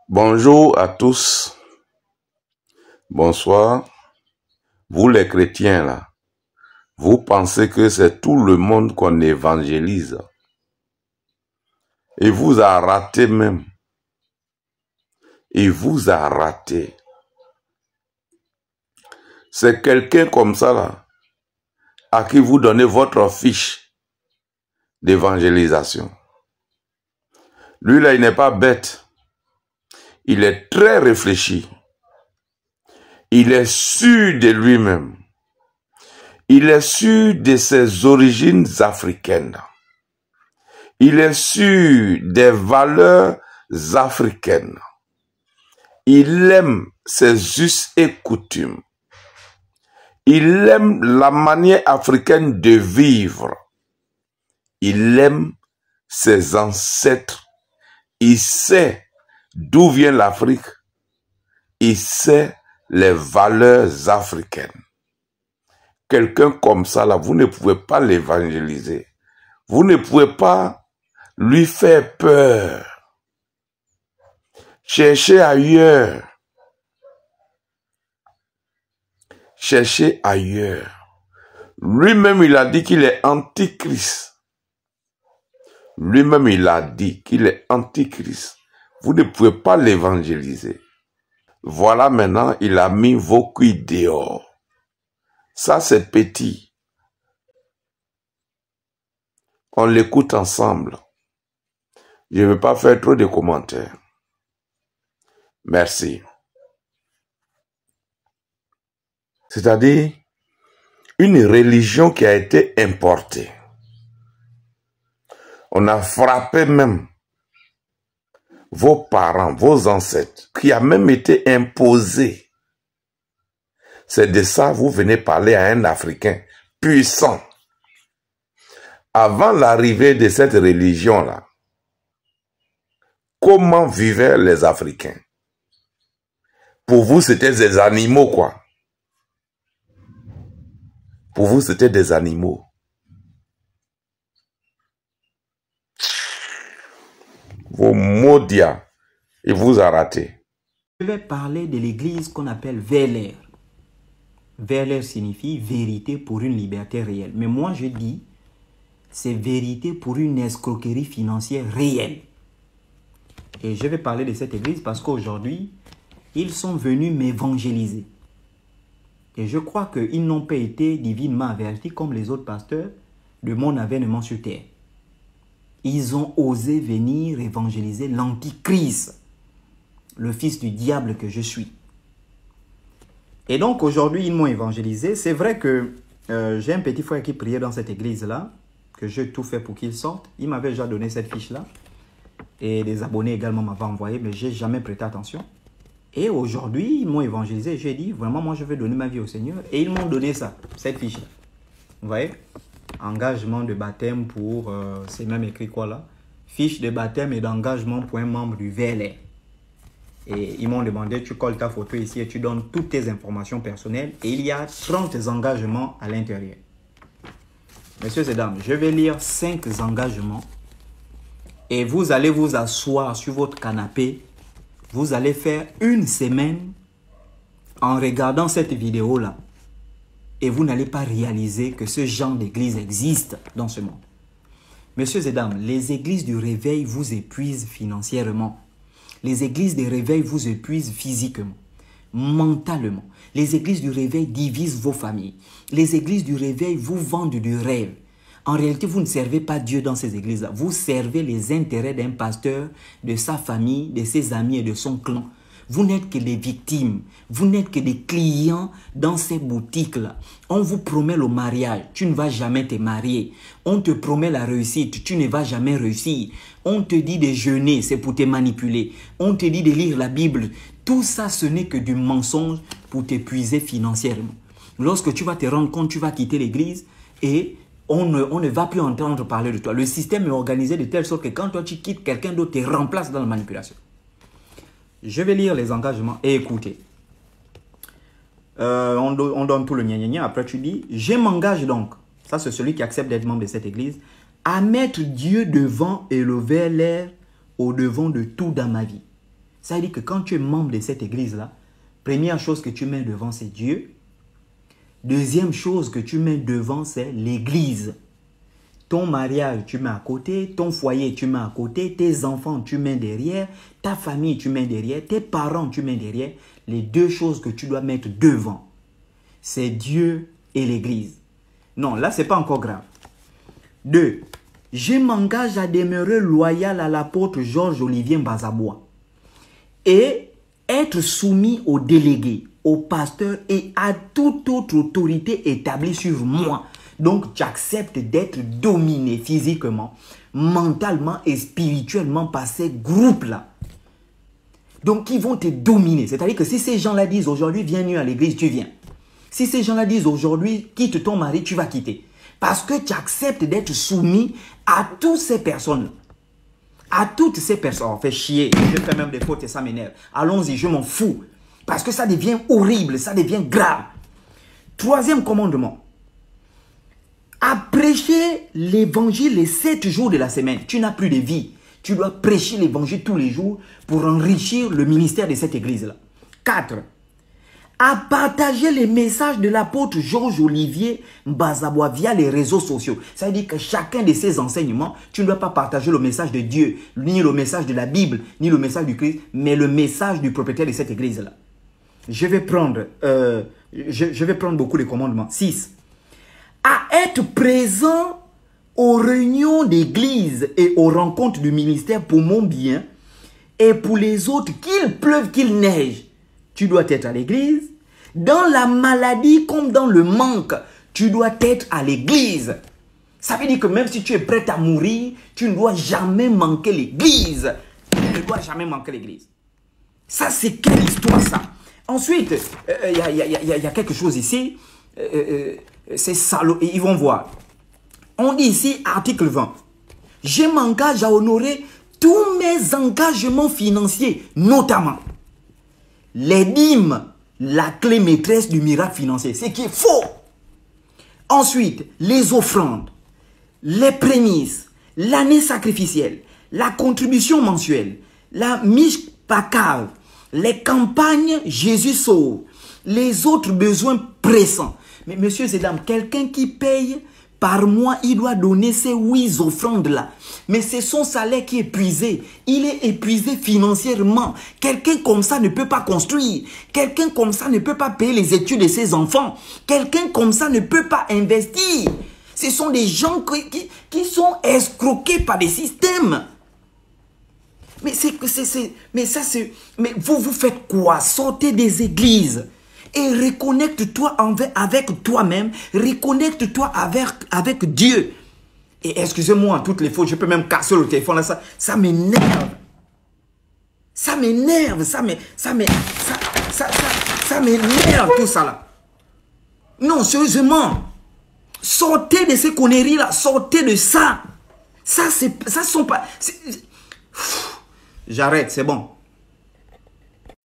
Bonjour à tous, bonsoir. Vous les chrétiens là, vous pensez que c'est tout le monde qu'on évangélise. Il vous a raté même. Il vous a raté. C'est quelqu'un comme ça là, à qui vous donnez votre fiche d'évangélisation. Lui là, il n'est pas bête. Il est très réfléchi. Il est sûr de lui-même. Il est sûr de ses origines africaines. Il est sûr des valeurs africaines. Il aime ses us et coutumes. Il aime la manière africaine de vivre. Il aime ses ancêtres. Il sait d'où vient l'Afrique. Il sait les valeurs africaines. Quelqu'un comme ça, là, vous ne pouvez pas l'évangéliser. Vous ne pouvez pas lui faire peur. Cherchez ailleurs. Cherchez ailleurs. Lui-même, il a dit qu'il est antichrist. Lui-même, il a dit qu'il est antichrist. Vous ne pouvez pas l'évangéliser. Voilà maintenant, il a mis vos cuits dehors. Ça, c'est petit. On l'écoute ensemble. Je ne veux pas faire trop de commentaires. Merci. C'est-à-dire, une religion qui a été importée. On a frappé même vos parents, vos ancêtres, qui a même été imposé. C'est de ça que vous venez parler à un Africain puissant. Avant l'arrivée de cette religion-là, comment vivaient les Africains? Pour vous, c'était des animaux, quoi. Pour vous, c'était des animaux. Vos maudits, il vous a raté. Je vais parler de l'église qu'on appelle VLR. VLR signifie vérité pour une liberté réelle. Mais moi, je dis, c'est vérité pour une escroquerie financière réelle. Et je vais parler de cette église parce qu'aujourd'hui, ils sont venus m'évangéliser. Et je crois qu'ils n'ont pas été divinement avertis comme les autres pasteurs de mon avènement sur terre. Ils ont osé venir évangéliser l'antichrist, le fils du diable que je suis. Et donc aujourd'hui, ils m'ont évangélisé. C'est vrai que j'ai un petit frère qui priait dans cette église-là, que j'ai tout fait pour qu'il sorte. Il m'avait déjà donné cette fiche-là. Et des abonnés également m'avaient envoyé, mais je n'ai jamais prêté attention. Et aujourd'hui, ils m'ont évangélisé. J'ai dit, vraiment, moi, je vais donner ma vie au Seigneur. Et ils m'ont donné ça, cette fiche-là. Vous voyez? Engagement de baptême pour, c'est même écrit quoi là? Fiche de baptême et d'engagement pour un membre du VLR. Et ils m'ont demandé, tu colles ta photo ici et tu donnes toutes tes informations personnelles. Et il y a 30 engagements à l'intérieur. Messieurs et dames, je vais lire 5 engagements. Et vous allez vous asseoir sur votre canapé. Vous allez faire une semaine en regardant cette vidéo-là. Et vous n'allez pas réaliser que ce genre d'église existe dans ce monde. Messieurs et dames, les églises du réveil vous épuisent financièrement. Les églises de réveil vous épuisent physiquement, mentalement. Les églises du réveil divisent vos familles. Les églises du réveil vous vendent du rêve. En réalité, vous ne servez pas Dieu dans ces églises-là. Vous servez les intérêts d'un pasteur, de sa famille, de ses amis et de son clan. Vous n'êtes que des victimes. Vous n'êtes que des clients dans ces boutiques-là. On vous promet le mariage. Tu ne vas jamais te marier. On te promet la réussite. Tu ne vas jamais réussir. On te dit de jeûner. C'est pour te manipuler. On te dit de lire la Bible. Tout ça, ce n'est que du mensonge pour t'épuiser financièrement. Lorsque tu vas te rendre compte, tu vas quitter l'église et on ne va plus entendre parler de toi. Le système est organisé de telle sorte que quand toi tu quittes, quelqu'un d'autre te remplace dans la manipulation. Je vais lire les engagements et écoutez. On donne tout le gna-gna-gna. Après tu dis, je m'engage donc, ça c'est celui qui accepte d'être membre de cette église, à mettre Dieu devant et le VLR au devant de tout dans ma vie. Ça veut dire que quand tu es membre de cette église-là, première chose que tu mets devant, c'est Dieu. Deuxième chose que tu mets devant, c'est l'église. Ton mariage, tu mets à côté. Ton foyer, tu mets à côté. Tes enfants, tu mets derrière. Ta famille, tu mets derrière. Tes parents, tu mets derrière. Les deux choses que tu dois mettre devant, c'est Dieu et l'église. Non, là, ce n'est pas encore grave. 2. Je m'engage à demeurer loyal à l'apôtre Georges-Olivier Mbazabois et être soumis aux délégués, aux pasteurs et à toute autre autorité établie sur moi. Donc, j'accepte d'être dominé physiquement, mentalement et spirituellement par ces groupes-là. Donc, ils vont te dominer. C'est-à-dire que si ces gens-là disent aujourd'hui, viens nu à l'église, tu viens. Si ces gens-là disent aujourd'hui, quitte ton mari, tu vas quitter. Parce que tu acceptes d'être soumis à toutes ces personnes. À toutes ces personnes. On fait chier, je fais même des fautes et ça m'énerve. Allons-y, je m'en fous. Parce que ça devient horrible, ça devient grave. Troisième commandement. À prêcher l'évangile les 7 jours de la semaine. Tu n'as plus de vie. Tu dois prêcher l'évangile tous les jours pour enrichir le ministère de cette église-là. 4. À partager les messages de l'apôtre Georges-Olivier Mbazabois via les réseaux sociaux. Ça veut dire que chacun de ces enseignements, tu ne dois pas partager le message de Dieu, ni le message de la Bible, ni le message du Christ, mais le message du propriétaire de cette église-là. Je vais prendre beaucoup de commandements. 6. À être présent aux réunions d'église et aux rencontres du ministère pour mon bien et pour les autres, qu'il pleuve, qu'il neige. Tu dois être à l'église. Dans la maladie comme dans le manque, tu dois être à l'église. Ça veut dire que même si tu es prêt à mourir, tu ne dois jamais manquer l'église. Tu ne dois jamais manquer l'église. Ça, c'est quelle histoire, ça? Ensuite, il y a quelque chose ici. C'est salaud. Ils vont voir. On dit ici, article 20. Je m'engage à honorer tous mes engagements financiers, notamment les dîmes, la clé maîtresse du miracle financier, ce qui est faux. Ensuite, les offrandes, les prémices, l'année sacrificielle, la contribution mensuelle, la mishpakal, les campagnes Jésus sauve, les autres besoins pressants. Mais messieurs et dames, quelqu'un qui paye par mois, il doit donner ces 8 offrandes-là. Mais c'est son salaire qui est épuisé. Il est épuisé financièrement. Quelqu'un comme ça ne peut pas construire. Quelqu'un comme ça ne peut pas payer les études de ses enfants. Quelqu'un comme ça ne peut pas investir. Ce sont des gens qui sont escroqués par des systèmes. Mais vous faites quoi? Sortez des églises. Et reconnecte-toi avec toi-même, reconnecte-toi avec Dieu. Et excusez-moi, toutes les fois, je peux même casser le téléphone là, ça m'énerve. Ça m'énerve, ça m'énerve tout ça là. Non, sérieusement, sortez de ces conneries là, sortez de ça. Ça sont pas... J'arrête, c'est bon.